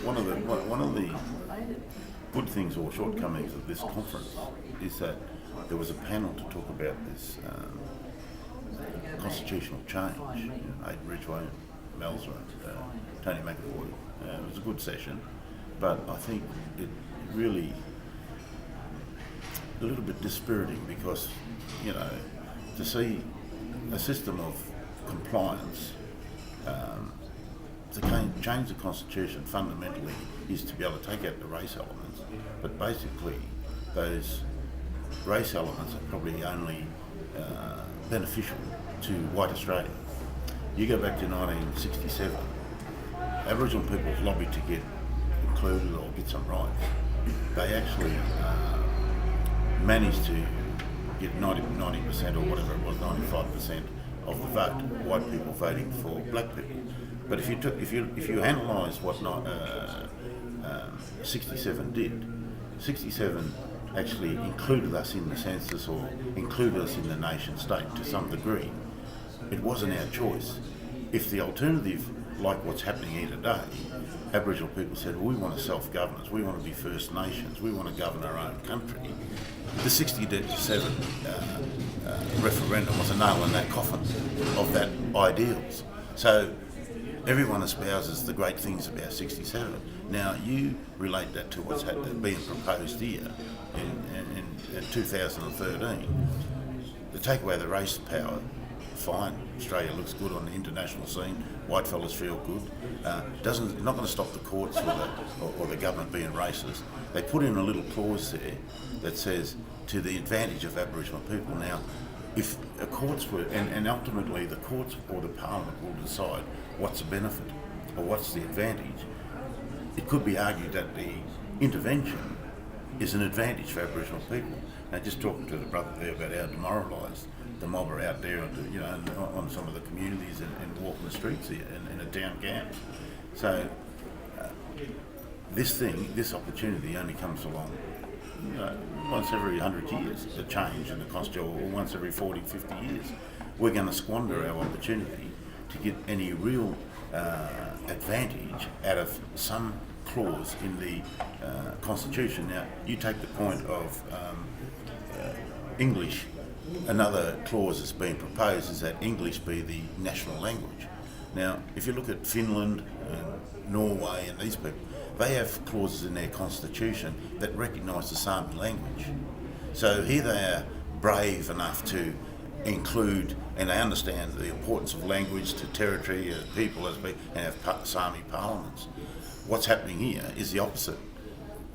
one of the good things or shortcomings of this conference is that there was a panel to talk about this constitutional change. Aidan Ridgway, Melzer, Tony McAvoy. It was a good session, but I think it really a little bit dispiriting because, to see a system of compliance to change the constitution fundamentally is to be able to take out the race elements, but basically those race elements are probably only beneficial to white Australia. You go back to 1967, Aboriginal peoples lobbied to get included or get some rights. They actually managed to get 90% or whatever it was, 95% of the vote, white people voting for black people. But if you analyse what 67 did, 67 actually included us in the census or included us in the nation state to some degree. It wasn't our choice. If the alternative, like what's happening here today, Aboriginal people said, well, we want a self-governance, we want to be First Nations, we want to govern our own country. The 67 referendum was a nail in that coffin of that ideals. So everyone espouses the great things about 67. Now you relate that to what's being proposed here in 2013. To take away the race power, fine. Australia looks good on the international scene. White fellas feel good. Not going to stop the courts or the government being racist. They put in a little clause there that says to the advantage of Aboriginal people. Now, if the courts were, and ultimately the courts or the Parliament will decide what's the benefit or what's the advantage, it could be argued that the intervention is an advantage for Aboriginal people. Now, just talking to the brother there about how demoralised the mob are out there, on some of the communities and walking the streets here in a town camp. So this opportunity only comes along once every 100 years, a change in the constitution, or once every 40, 50 years. We're going to squander our opportunity to get any real advantage out of some clause in the Constitution. Now, you take the point of English. Another clause that's being proposed is that English be the national language. Now, if you look at Finland and Norway and these people, they have clauses in their constitution that recognise the Sami language. So here they are brave enough to include, and they understand the importance of language to territory, people, and have Sami parliaments. What's happening here is the opposite.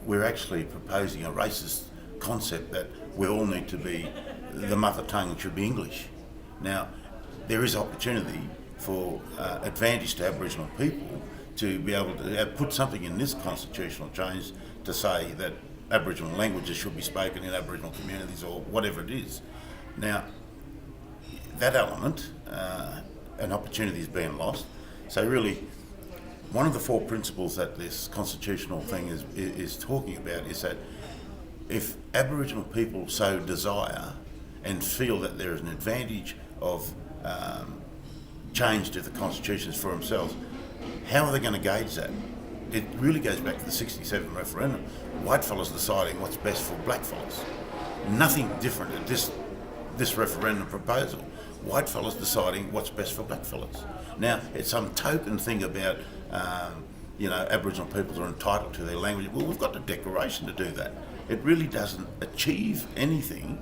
We're actually proposing a racist concept that we all need to be, the mother tongue should be English. Now, there is opportunity for advantage to Aboriginal people to be able to put something in this constitutional change to say that Aboriginal languages should be spoken in Aboriginal communities or whatever it is. Now, that element, an opportunity is being lost. So really, one of the four principles that this constitutional thing is talking about is that if Aboriginal people so desire and feel that there is an advantage of change to the constitutions for themselves, how are they going to gauge that? It really goes back to the 67 referendum. White fellas deciding what's best for black fellas. Nothing different at this referendum proposal. White fellas deciding what's best for black fellas. Now, it's some token thing about, Aboriginal peoples are entitled to their language. Well, we've got the declaration to do that. It really doesn't achieve anything,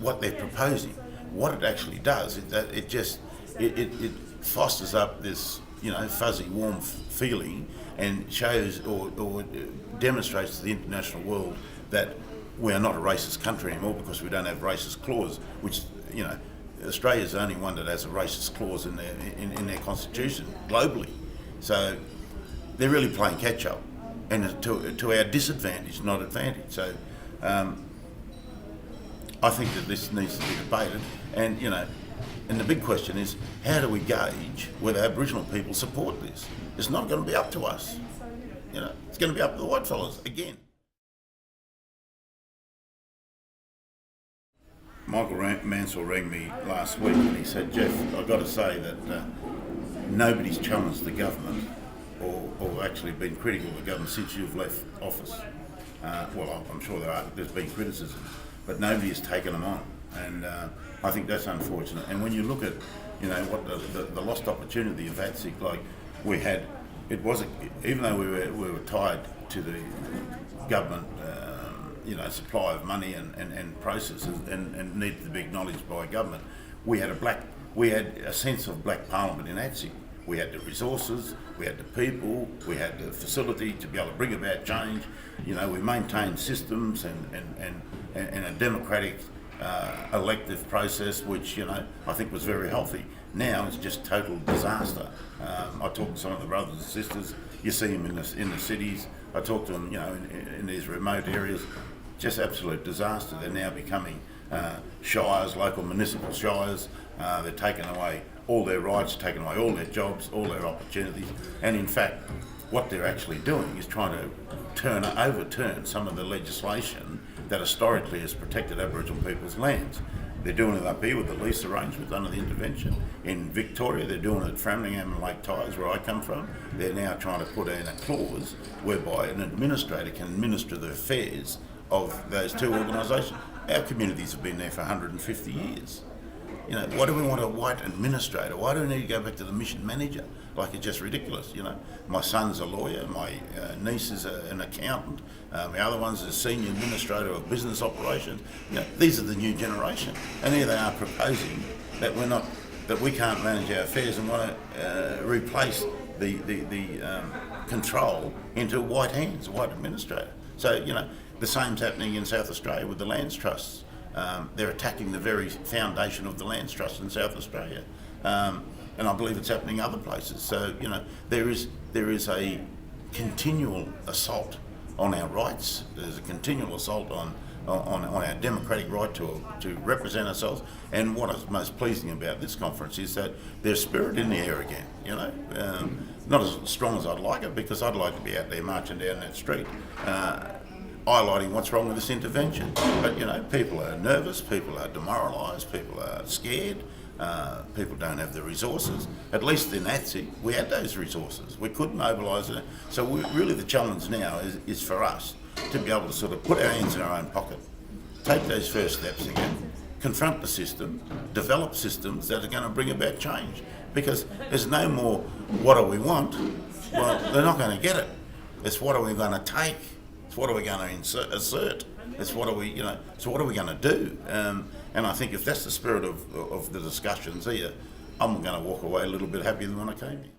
what they're proposing. What it actually does is that it fosters up this, fuzzy, warm feeling and shows or demonstrates to the international world that we are not a racist country anymore because we don't have racist clause, which, Australia's the only one that has a racist clause in their constitution globally. So they're really playing catch up, and to our disadvantage, not advantage. So I think that this needs to be debated, and the big question is, how do we gauge whether Aboriginal people support this? It's not going to be up to us. It's going to be up to the white fellas again. Michael Mansell rang me last week and he said, Jeff, I've got to say that nobody's challenged the government or actually been critical of the government since you've left office. Well, I'm sure there's been criticism, but nobody has taken them on, and I think that's unfortunate. And when you look at, what the lost opportunity of ATSIC, like we had, even though we were tied to the government, supply of money and processes, and needed to be acknowledged by government, we had a sense of black parliament in ATSIC. We had the resources, we had the people, we had the facility to be able to bring about change. We maintained systems and a democratic elective process, which I think was very healthy. Now it's just total disaster. I talk to some of the brothers and sisters. You see them in the cities. I talk to them, in these remote areas. Just absolute disaster. They're now becoming shires, local municipal shires. They're taking away all their rights, taking away all their jobs, all their opportunities. And in fact, what they're actually doing is trying to overturn some of the legislation that historically has protected Aboriginal people's lands. They're doing it up here with the lease arrangements under the intervention. In Victoria, they're doing it at Framlingham and Lake Tyers, where I come from. They're now trying to put in a clause whereby an administrator can administer the affairs of those two organisations. Our communities have been there for 150 years. Why do we want a white administrator? Why do we need to go back to the mission manager? Like, it's just ridiculous, My son's a lawyer, my niece is an accountant, my other one's a senior administrator of business operations. These are the new generation. And here they are proposing that we can't manage our affairs and want to replace the control into white hands, a white administrator. So, the same's happening in South Australia with the lands trusts. They're attacking the very foundation of the lands trust in South Australia, and I believe it's happening other places. So there is a continual assault on our rights. There's a continual assault on our democratic right to represent ourselves. And what is most pleasing about this conference is that there's spirit in the air again. Not as strong as I'd like it, because I'd like to be out there marching down that street, highlighting what's wrong with this intervention. But people are nervous, people are demoralised, people are scared, people don't have the resources. At least in ATSIC, we had those resources. We could mobilise it. So really the challenge now is for us to be able to sort of put our hands in our own pocket, take those first steps again, confront the system, develop systems that are going to bring about change. Because there's no more, what do we want? Well, they're not going to get it. It's what are we going to take? It's what are we going to assert? It's what are we, so what are we going to do? And I think if that's the spirit of the discussions here, I'm going to walk away a little bit happier than when I came here.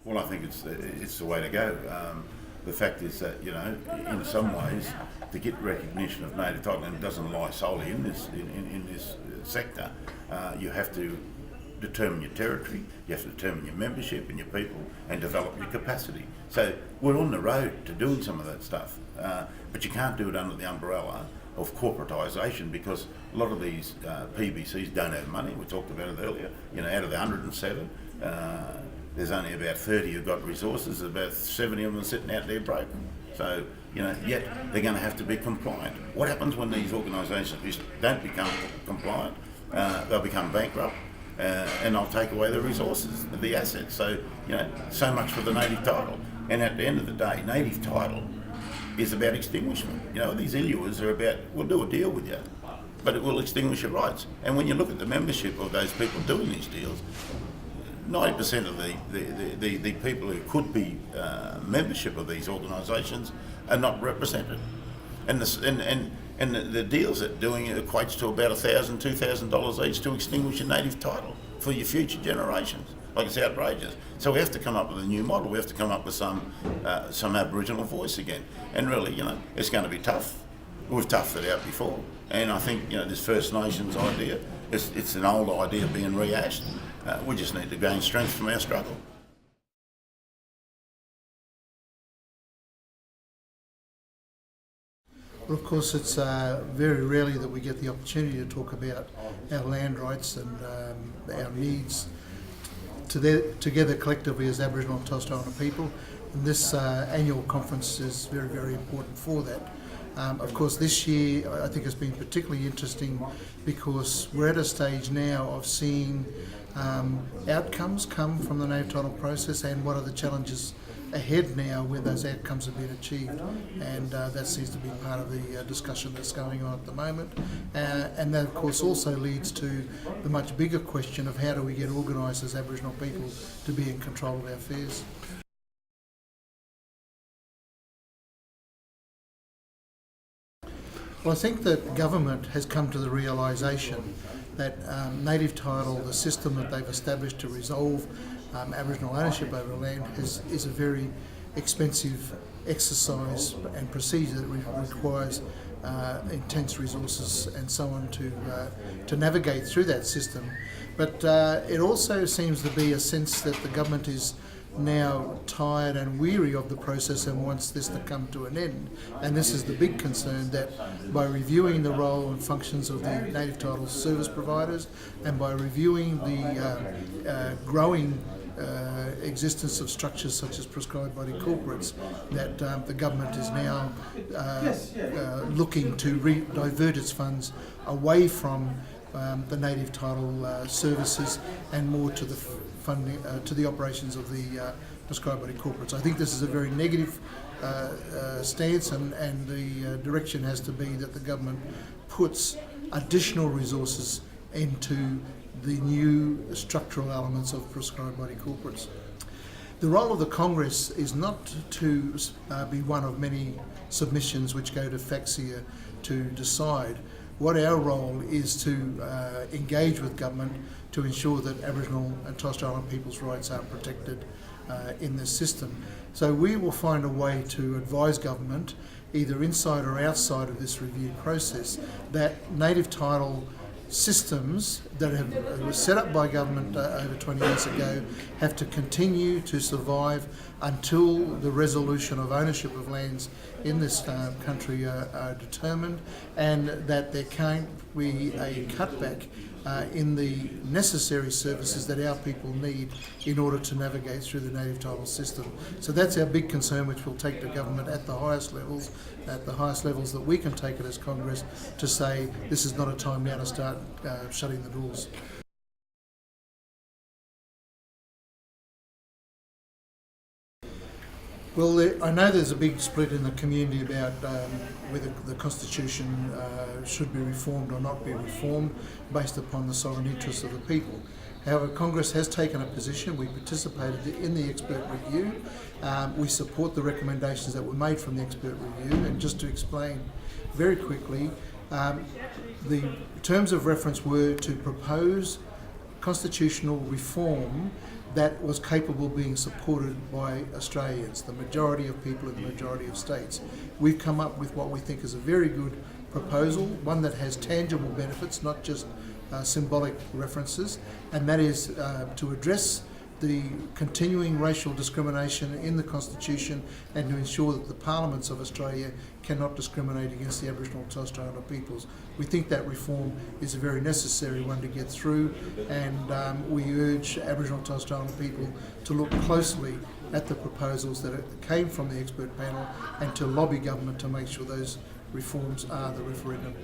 Well, I think it's the way to go. The fact is that, in some ways, to get recognition of native title, and it doesn't lie solely in this sector, you have to determine your territory, you have to determine your membership and your people, and develop your capacity. So we're on the road to doing some of that stuff, but you can't do it under the umbrella of corporatisation, because a lot of these PBCs don't have money. We talked about it earlier. Out of the 107, there's only about 30 who've got resources. There's about 70 of them sitting out there broken. So, yet they're going to have to be compliant. What happens when these organisations don't become compliant? They'll become bankrupt. And they'll take away the resources, the assets. So, so much for the native title. And at the end of the day, native title is about extinguishment. These ILUAs are about, we'll do a deal with you, but it will extinguish your rights. And when you look at the membership of those people doing these deals, 90% of the people who could be membership of these organisations are not represented. And the deals that doing it equates to about $1,000, $2,000 each to extinguish your native title for your future generations. Like, it's outrageous. So we have to come up with a new model. We have to come up with some Aboriginal voice again. And really, it's going to be tough. We've toughed it out before. And I think, this First Nations idea, it's an old idea being rehashed. We just need to gain strength from our struggle. Well, of course, it's very rarely that we get the opportunity to talk about our land rights and our needs together collectively as Aboriginal and Torres Strait Islander people. And this annual conference is very, very important for that. Of course, this year I think has been particularly interesting because we're at a stage now of seeing outcomes come from the native title process and what are the challenges ahead now where those outcomes have been achieved, and that seems to be part of the discussion that's going on at the moment, and that of course also leads to the much bigger question of how do we get organised as Aboriginal people to be in control of our affairs. Well, I think that government has come to the realisation that native title, the system that they've established to resolve Aboriginal ownership over land, is a very expensive exercise and procedure that requires intense resources and so on to navigate through that system. But it also seems to be a sense that the government is now tired and weary of the process and wants this to come to an end. And this is the big concern, that by reviewing the role and functions of the native title service providers and by reviewing the growing existence of structures such as prescribed body corporates, that the government is now looking to divert its funds away from the native title services and more to the funding, to the operations of the prescribed body corporates. I think this is a very negative stance, and the direction has to be that the government puts additional resources into the new structural elements of prescribed body corporates. The role of the Congress is not to be one of many submissions which go to FACSIA to decide. What our role is to engage with government to ensure that Aboriginal and Torres Strait Islander people's rights are protected in this system. So we will find a way to advise government, either inside or outside of this review process, that native title systems that were set up by government over 20 years ago have to continue to survive until the resolution of ownership of lands in this country are determined, and that there can't be a cutback in the necessary services that our people need in order to navigate through the native title system. So that's our big concern, which we'll take to government at the highest levels that we can take it as Congress, to say this is not a time now to start shutting the doors. Well, I know there's a big split in the community about whether the Constitution should be reformed or not be reformed based upon the sovereign interests of the people. However, Congress has taken a position. We participated in the expert review. We support the recommendations that were made from the expert review. And just to explain very quickly, the terms of reference were to propose constitutional reform that was capable of being supported by Australians, the majority of people in the majority of states. We've come up with what we think is a very good proposal, one that has tangible benefits, not just symbolic references, and that is to address the continuing racial discrimination in the Constitution and to ensure that the parliaments of Australia cannot discriminate against the Aboriginal and Torres Strait Islander peoples. We think that reform is a very necessary one to get through, and we urge Aboriginal and Torres Strait Islander people to look closely at the proposals that came from the expert panel and to lobby government to make sure those reforms are the referendum.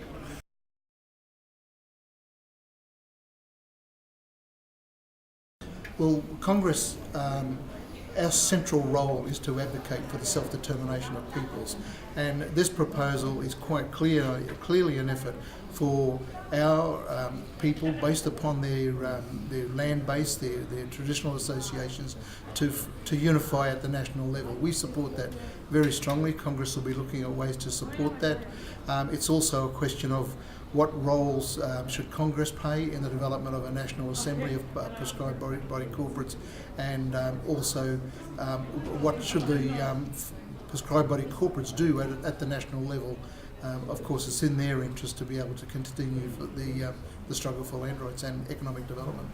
Well, Congress, our central role is to advocate for the self-determination of peoples, and this proposal is quite clearly an effort for our people, based upon their land base, their traditional associations, to unify at the national level. We support that very strongly. Congress will be looking at ways to support that. It's also a question of what roles should Congress play in the development of a National Assembly of prescribed body corporates, and also what should the prescribed body corporates do at the national level. Of course, it's in their interest to be able to continue the struggle for land rights and economic development.